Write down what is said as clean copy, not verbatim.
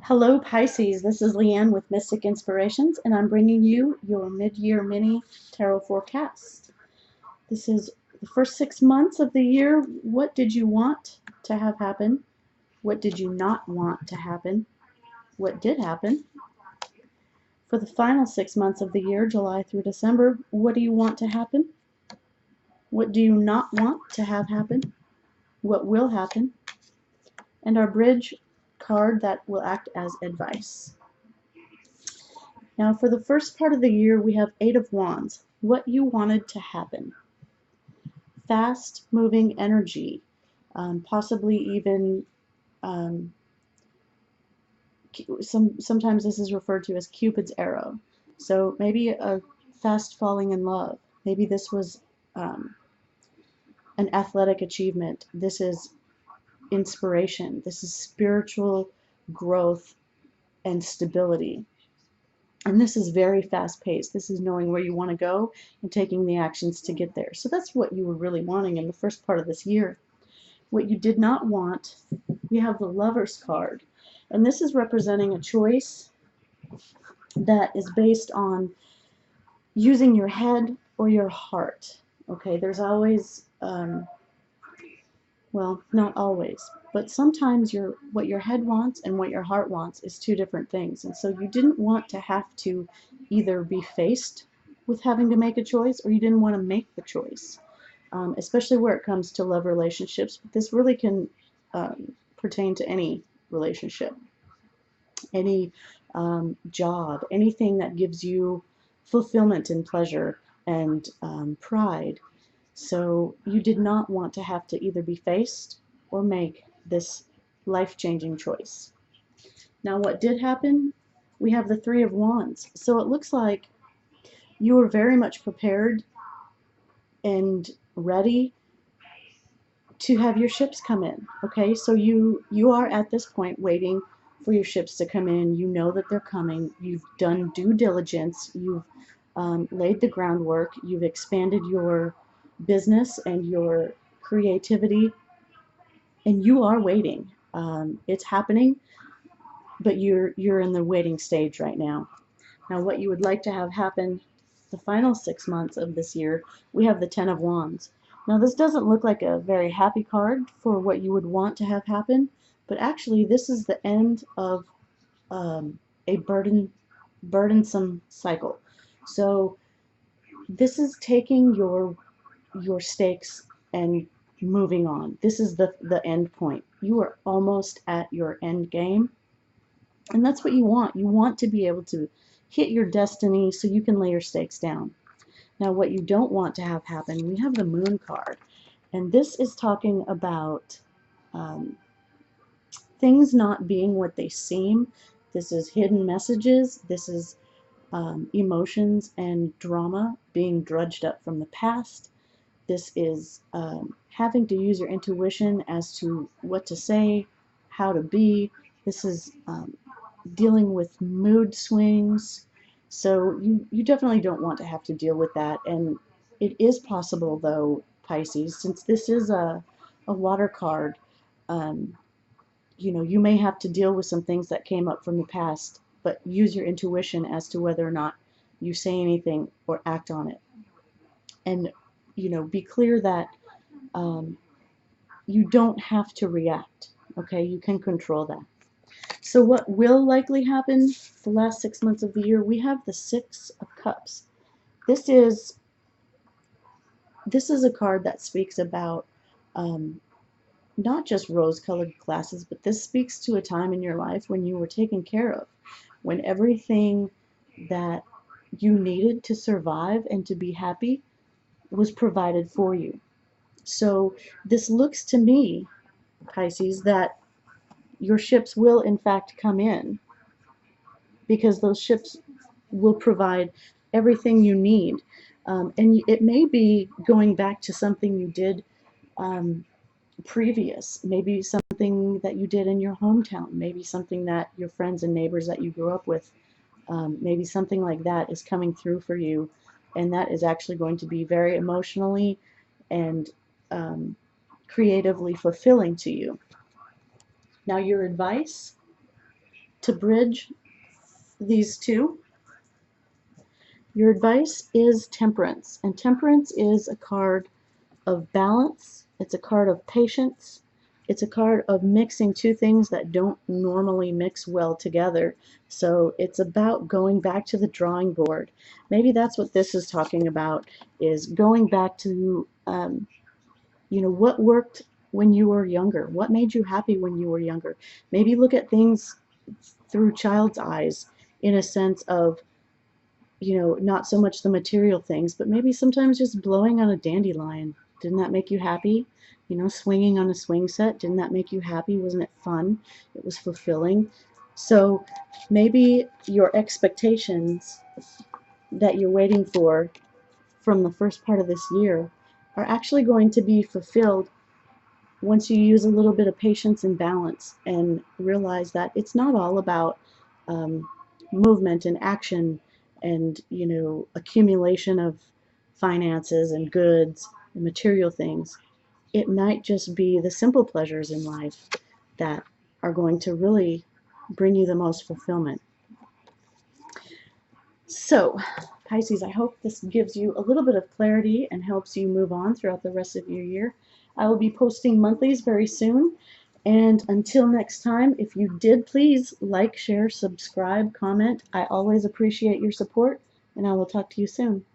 Hello, Pisces. This is Leanne with Mystic Inspirations, and I'm bringing you your mid-year mini tarot forecast. This is the first 6 months of the year. What did you want to have happen? What did you not want to happen? What did happen? For the final 6 months of the year, July through December, what do you want to happen? What do you not want to have happen? What will happen? And our bridge card that will act as advice. Now, for the first part of the year, we have Eight of Wands. What you wanted to happen. Fast-moving energy, possibly even sometimes this is referred to as Cupid's arrow. So maybe a fast falling in love. Maybe this was an athletic achievement. This is inspiration. This is spiritual growth and stability. And this is very fast-paced. This is knowing where you want to go and taking the actions to get there. So that's what you were really wanting in the first part of this year. What you did not want, we have the Lover's card. And this is representing a choice that is based on using your head or your heart. Okay, there's always, well, not always, but sometimes what your head wants and what your heart wants is two different things. And so you didn't want to have to either be faced with having to make a choice, or you didn't want to make the choice, especially where it comes to love relationships. But this really can pertain to any relationship, any job, anything that gives you fulfillment and pleasure and pride. So you did not want to have to either be faced or make this life-changing choice. Now, what did happen? We have the Three of Wands. So it looks like you were very much prepared and ready to have your ships come in. Okay, so you are at this point waiting for your ships to come in. You know that they're coming. You've done due diligence. You've laid the groundwork. You've expanded your business and your creativity, and you are waiting. It's happening, but you're in the waiting stage right now. Now, what you would like to have happen the final 6 months of this year, we have the Ten of Wands. Now, this doesn't look like a very happy card for what you would want to have happen, but actually this is the end of a burdensome cycle. So this is taking your stakes and moving on. This is the end point. You are almost at your end game, and that's what you want. You want to be able to hit your destiny so you can lay your stakes down. Now, what you don't want to have happen, we have the Moon card, and this is talking about things not being what they seem. This is hidden messages. This is emotions and drama being drudged up from the past. This is having to use your intuition as to what to say, how to be. This is dealing with mood swings. So you definitely don't want to have to deal with that. And it is possible, though, Pisces, since this is a water card, you may have to deal with some things that came up from the past, but use your intuition as to whether or not you say anything or act on it. And be clear that you don't have to react. Okay, you can control that. So what will likely happen the last 6 months of the year? We have the Six of Cups. This is a card that speaks about not just rose-colored glasses, but this speaks to a time in your life when you were taken care of, when everything that you needed to survive and to be happy was provided for you. So this looks to me, Pisces, that your ships will in fact come in, because those ships will provide everything you need. And it may be going back to something you did previous, maybe something that you did in your hometown, maybe something that your friends and neighbors that you grew up with, maybe something like that is coming through for you, and that is actually going to be very emotionally and creatively fulfilling to you. Now, your advice, to bridge these two, your advice is Temperance. And Temperance is a card of balance. It's a card of patience. It's a card of mixing two things that don't normally mix well together. So it's about going back to the drawing board. Maybe that's what this is talking about, is going back to, what worked when you were younger? What made you happy when you were younger? Maybe look at things through child's eyes, in a sense of, not so much the material things, but maybe sometimes just blowing on a dandelion. Didn't that make you happy? Swinging on a swing set, didn't that make you happy? Wasn't it fun? It was fulfilling. So maybe your expectations that you're waiting for from the first part of this year are actually going to be fulfilled once you use a little bit of patience and balance and realize that it's not all about movement and action and accumulation of finances and goods and material things. It might just be the simple pleasures in life that are going to really bring you the most fulfillment. So, Pisces, I hope this gives you a little bit of clarity and helps you move on throughout the rest of your year. I will be posting monthlies very soon. And until next time, if you did, please like, share, subscribe, comment. I always appreciate your support, and I will talk to you soon.